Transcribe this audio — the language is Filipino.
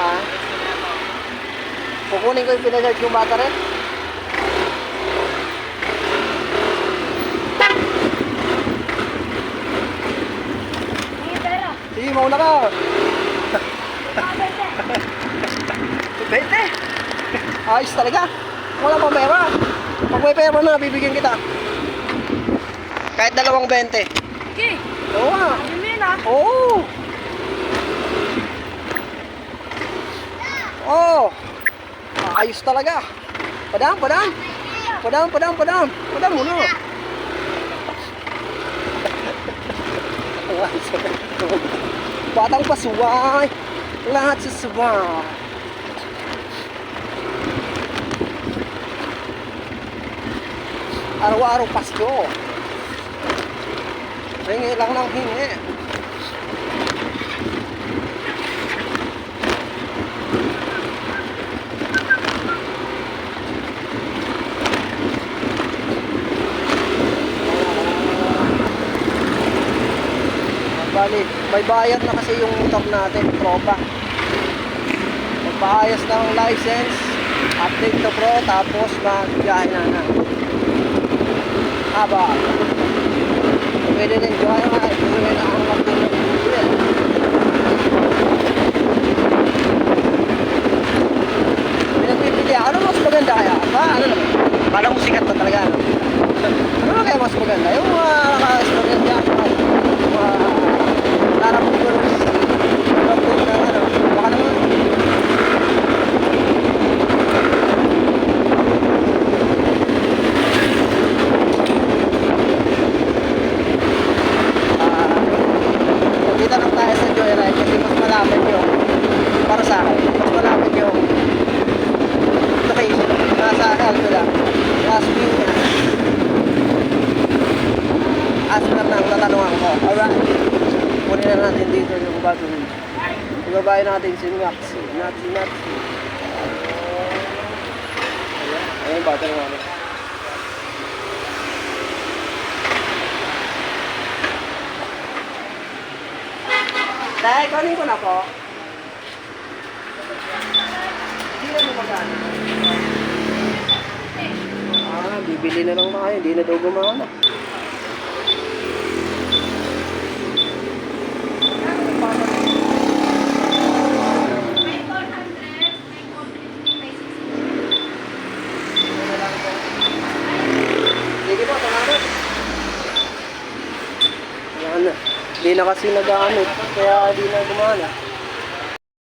Ha? Kukunin ko yung pinag-charge yung battery. Sige, mauna ka. 20. Ayos talaga. Wala pang pera. Pag may pera na, bibigyan kita. Kahit 2.20. Okay. Oo nga. Amin na. Oo. Oo. Ayos talaga. Padam, padam. Padam, padam, padam. Padam muna. Batang pasuway. Lahat sa suway. Araw-araw Pasko. Hingi lang ng hingi. Bali, may bayad na kasi yung motor natin, tropa. Magpaayos ng license, update to pro, tapos magbiyahe na. Haba. Pwede din joy nga, pwede na ang magdulog. Pinagpipili, ano mas maganda kaya? Ano naman? Parang musikat na talaga, ano? Ano kaya mas maganda? Yung mga naka-student dyan, mga larap ko rin update na ano, baka naman. Dito lang tayo sa Joyride kasi mas malapit yung, para sa akin, mas malapit yung location. Nasa Alto lang. Last view na. Asper na ang tatanungan ko. Alright. Kunin na natin dito yung battery. Ibabayin natin si Maxi. Maxi. Ayan yung battery namin. Dahil, kunin ko na po. Hindi na mo magkano. Bibili na lang tayo. Hindi na daw gumana. Sige po, tanganin. Ayan na. Hindi na kasi nag-ano. Kaya hindi na gumana.